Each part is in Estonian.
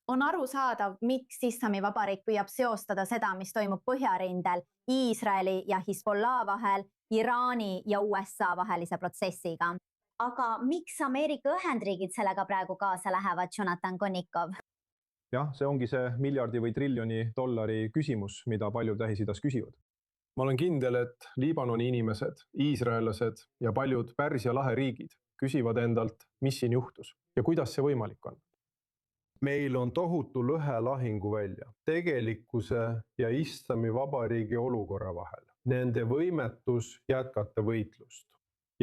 On arusaadav, miks Islamivabariik püüab seostada seda, mis toimub Põhjarindel Iisraeli ja Hezbollah vahel, Iraani ja USA vahelise protsessiga. Aga miks Ameerika Ühendriigid sellega praegu kaasa lähevad, Jonathan Konnikov? Jah, see ongi see miljardi või triljoni dollari küsimus, mida paljud Lähis-Idas küsivad. Ma olen kindel, et Liibanoni inimesed, iisraellased ja paljud Pärsia lahe riigid küsivad endalt, mis siin juhtus ja kuidas see võimalik on. Meil on tohutu lõhe lahinguvälja tegelikkuse ja Islamivabariigi olukorra vahel. Nende võimetus jätkata võitlust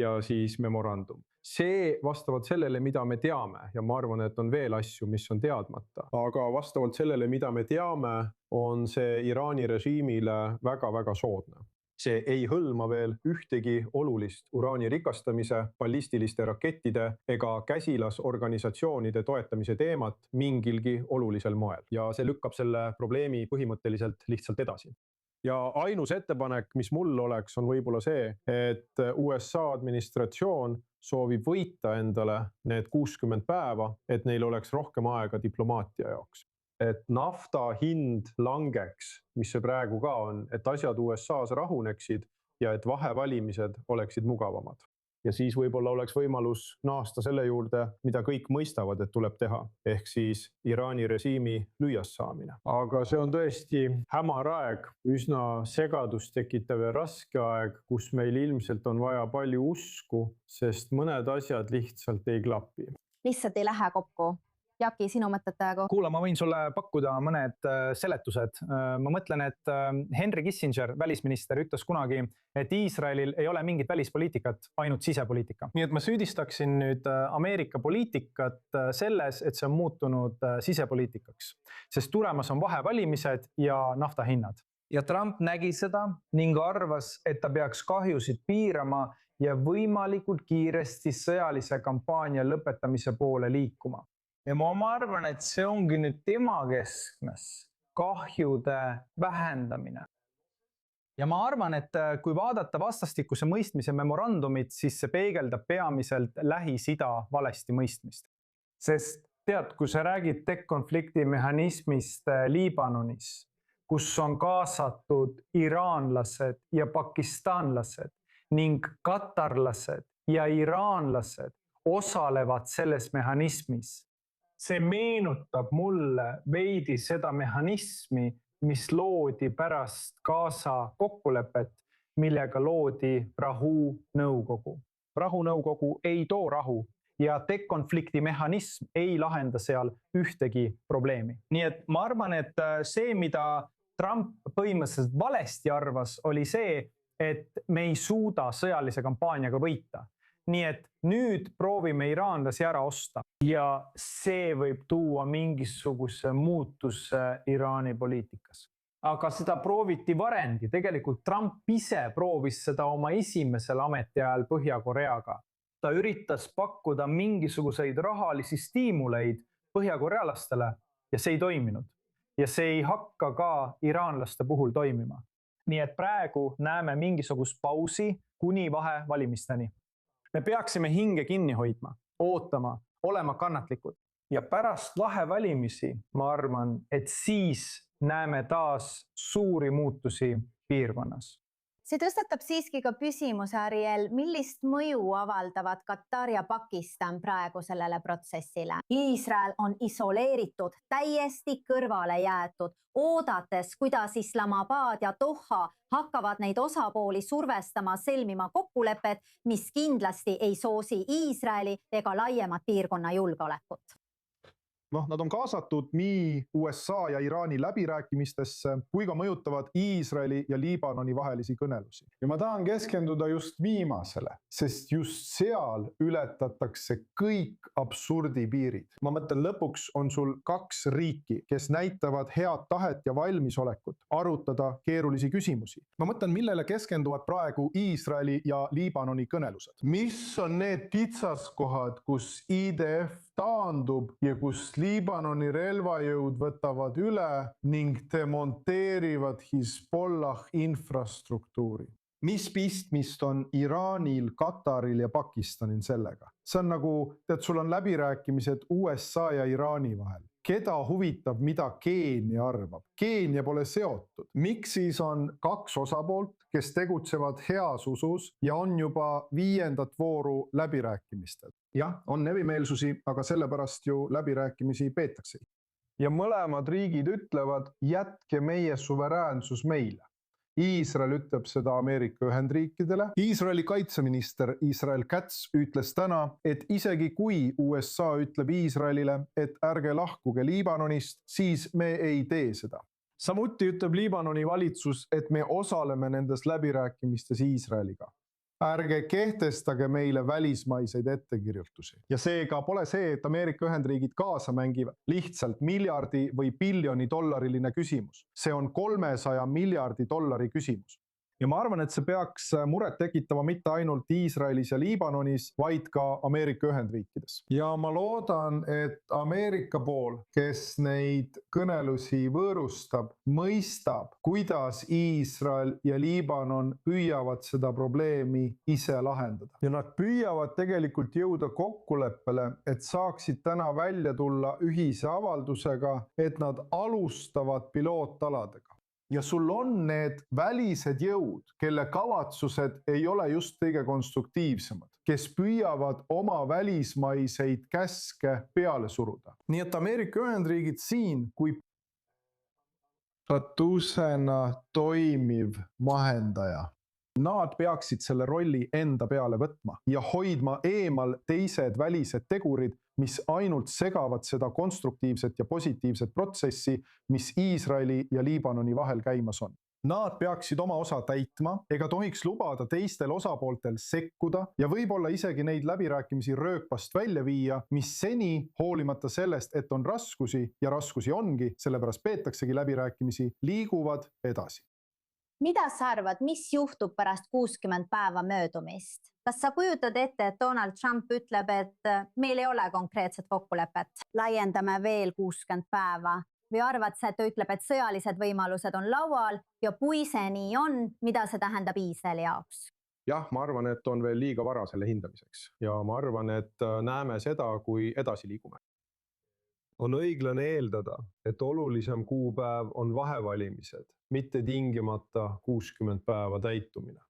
ja siis memorandum. See vastavalt sellele, mida me teame, ja ma arvan, et on veel asju, mis on teadmata, aga vastavalt sellele, mida me teame, on see Iraani režiimile väga-väga soodne. See ei hõlma veel ühtegi olulist uraani rikastamise, ballistiliste rakettide ega käsilasorganisatsioonide toetamise teemat mingilgi olulisel moel. Ja see lükkab selle probleemi põhimõtteliselt lihtsalt edasi. Ja ainus ettepanek, mis mul oleks, on võib-olla see, et USA administratsioon soovib võita endale need 60 päeva, et neil oleks rohkem aega diplomaatia jaoks. Et nafta hind langeks, mis see praegu ka on, et asjad USAs rahuneksid ja et vahevalimised oleksid mugavamad. Ja siis võib-olla oleks võimalus naasta selle juurde, mida kõik mõistavad, et tuleb teha, ehk siis Iraani režiimi lüüas saamine. Aga see on tõesti hämar aeg, üsna segadust tekitav ja raske aeg, kus meil ilmselt on vaja palju usku, sest mõned asjad lihtsalt ei klapi. Lihtsalt ei lähe kokku. Jaki, sinu mõtetajagu? Kuula, ma võin sulle pakkuda mõned seletused. Ma mõtlen, et Henry Kissinger, välisminister, ütles kunagi, et Iisraelil ei ole mingit välispoliitikat, ainult sisepoliitika. Nii et ma süüdistaksin nüüd Ameerika poliitikat selles, et see on muutunud sisepoliitikaks, sest tulemas on vahevalimised ja naftahinnad. Ja Trump nägi seda ning arvas, et ta peaks kahjusid piirama ja võimalikult kiiresti sõjalise kampaania lõpetamise poole liikuma. Ja ma arvan, et see ongi nüüd tema keskmes kahjude vähendamine. Ja ma arvan, et kui vaadata vastastikuse mõistmise memorandumit, siis see peegeldab peamiselt Lähis-Ida valesti mõistmist. Sest tead, kui sa räägid dekonflikti mehhanismist Liibanonis, kus on kaasatud iraanlased ja pakistanlased ning katarlased ja iraanlased osalevad selles mehhanismis, see meenutab mulle veidi seda mehhanismi, mis loodi pärast Gaza kokkulepet, millega loodi rahunõukogu. Rahunõukogu ei too rahu ja dekonflikti mehhanism ei lahenda seal ühtegi probleemi. Nii et ma arvan, et see, mida Trump põhimõtteliselt valesti arvas, oli see, et me ei suuda sõjalise kampaaniaga võita. Nii et nüüd proovime iraanlasi ära osta ja see võib tuua mingisuguse muutuse Iraani poliitikas. Aga seda prooviti varendi. Tegelikult Trump ise proovis seda oma esimesel ametiajal Põhja-Koreaga. Ta üritas pakkuda mingisuguseid rahalisi stiimuleid põhjakorealastele ja see ei toiminud. Ja see ei hakka ka iraanlaste puhul toimima. Nii et praegu näeme mingisugust pausi kuni vahevalimisteni. Me peaksime hinge kinni hoidma, ootama, olema kannatlikud. Ja pärast vahevalimisi, ma arvan, et siis näeme taas suuri muutusi piirkonnas. See tõstatab siiski ka küsimuse, Ariel, millist mõju avaldavad Katar ja Pakistan praegu sellele protsessile? Iisrael on isoleeritud, täiesti kõrvale jäetud, oodates, kuidas Islamabad ja Doha hakkavad neid osapooli survestama sõlmima kokkulepet, mis kindlasti ei soosi Iisraeli ega laiemat piirkonna julgeolekut. Nad on kaasatud nii USA ja Iraani läbirääkimistesse, kui ka mõjutavad Iisraeli ja Liibanoni vahelisi kõnelusi. Ja ma tahan keskenduda just viimasele, sest just seal ületatakse kõik absurdi piirid. Ma mõtlen, lõpuks on sul 2 riiki, kes näitavad head tahet ja valmisolekut arutada keerulisi küsimusi. Ma mõtlen, millele keskenduvad praegu Iisraeli ja Liibanoni kõnelused. Mis on need kitsaskohad, kus IDF taandub ja kus Liibanoni relvajõud võtavad üle ning demonteerivad Hezbollah infrastruktuuri. Mis pistmist on Iraanil, Kataril ja Pakistanil sellega? See on nagu, sul on läbirääkimised USA ja Iraani vahel. keda huvitab, mida Keenia arvab? Keenia pole seotud. Miks siis on 2 osapoolt, kes tegutsevad heas usus ja on juba 5. vooru läbirääkimistel? Jah, on erimeelsusi, aga sellepärast ju läbirääkimisi peetakse. Ja mõlemad riigid ütlevad, jätke meie suveräänsus meile. Iisrael ütleb seda Ameerika Ühendriikidele. Iisraeli kaitseminister Israel Katz ütles täna, et isegi kui USA ütleb Iisraelile, et ärge lahkuge Liibanonist, siis me ei tee seda. Samuti ütleb Liibanoni valitsus, et me osaleme nendes läbirääkimistes Iisraeliga. Ärge kehtestage meile välismaiseid ettekirjutusi. Ja seega pole see, et Ameerika Ühendriigid kaasa mängivad lihtsalt miljardi või biljoni dollariline küsimus. See on 300 miljardi dollari küsimus. Ja ma arvan, et see peaks muret tekitama mitte ainult Iisraelis ja Liibanonis, vaid ka Ameerika Ühendriikides. Ja ma loodan, et Ameerika pool, kes neid kõnelusi võõrustab, mõistab, kuidas Iisrael ja Liibanon püüavad seda probleemi ise lahendada. Ja nad püüavad tegelikult jõuda kokkuleppele, et saaksid täna välja tulla ühise avaldusega, et nad alustavad pilootaladega. Ja sul on need välised jõud, kelle kavatsused ei ole just kõige konstruktiivsemad, kes püüavad oma välismaiseid käske peale suruda. Nii et Ameerika Ühendriigid siin kui statusena toimiv vahendaja. Nad peaksid selle rolli enda peale võtma ja hoidma eemal teised välised tegurid, mis ainult segavad seda konstruktiivset ja positiivset protsessi, mis Iisraeli ja Liibanoni vahel käimas on. Nad peaksid oma osa täitma ega tohiks lubada teistel osapooltel sekkuda ja võib-olla isegi neid läbirääkimisi rööpast välja viia, mis seni, hoolimata sellest, et on raskusi ja raskusi ongi, sellepärast peetaksegi läbirääkimisi, liiguvad edasi. Mida sa arvad, mis juhtub pärast 60 päeva möödumist? Kas sa kujutad ette, et Donald Trump ütleb, et meil ei ole konkreetset kokkulepet, laiendame veel 60 päeva? Või arvad sa, et ta ütleb, et sõjalised võimalused on laual ja kui see nii on, mida see tähendab Iisraeli jaoks? Jah, ma arvan, et on veel liiga vara selle hindamiseks ja ma arvan, et näeme seda, kui edasi liigume. On õiglane eeldada, et olulisem kuupäev on vahevalimised, mitte tingimata 60 päeva täitumine.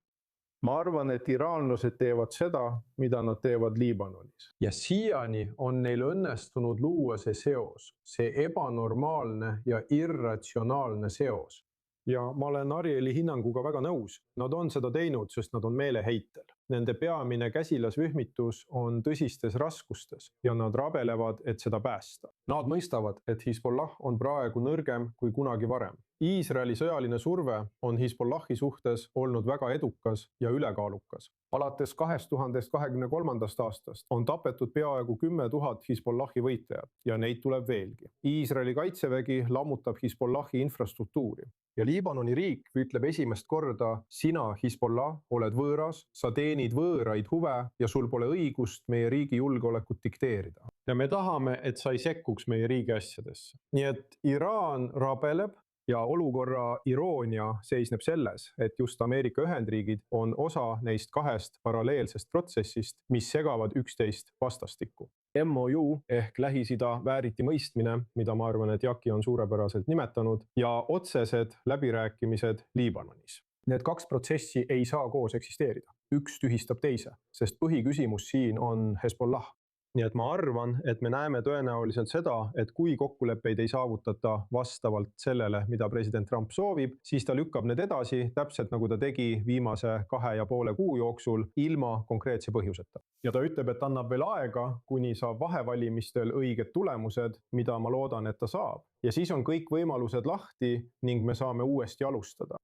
Ma arvan, et iraanlased teevad seda, mida nad teevad Liibanonis. Ja siiani on neil õnnestunud luua see seos, see ebanormaalne ja irratsionaalne seos. Ja ma olen Arieli hinnanguga väga nõus. Nad on seda teinud, sest nad on meeleheitel. Nende peamine käsilasrühmitus on tõsistes raskustes ja nad rabelevad, et seda päästa. Nad mõistavad, et Hezbollah on praegu nõrgem kui kunagi varem. Iisraeli sõjaline surve on Hezbollahi suhtes olnud väga edukas ja ülekaalukas. Alates 2023. aastast on tapetud peaaegu 10 000 Hezbollahi võitlejat ja neid tuleb veelgi. Iisraeli kaitsevägi lammutab Hezbollahi infrastruktuuri. Ja Liibanoni riik ütleb esimest korda, sina, Hezbollah, oled võõras, sa teenid võõraid huve ja sul pole õigust meie riigi julgeolekut dikteerida. Ja me tahame, et sa ei sekkuks meie riigi asjadesse. Nii et Iraan rabeleb ja olukorra iroonia seisneb selles, et just Ameerika Ühendriigid on osa neist 2 paralleelsest protsessist, mis segavad üksteist vastastikku. MOU ehk Lähis-Ida vääriti mõistmine, mida ma arvan, et Jaki on suurepäraselt nimetanud, ja otsesed läbirääkimised Liibanonis. Need 2 protsessi ei saa koos eksisteerida. Üks tühistab teise, sest põhiküsimus siin on Hezbollah. Nii et ma arvan, et me näeme tõenäoliselt seda, et kui kokkuleppeid ei saavutata vastavalt sellele, mida president Trump soovib, siis ta lükkab need edasi, täpselt nagu ta tegi viimase 2,5 kuu jooksul ilma konkreetse põhjuseta. Ja ta ütleb, et annab veel aega, kuni saab vahevalimistel õiged tulemused, mida ma loodan, et ta saab. Ja siis on kõik võimalused lahti ning me saame uuesti alustada.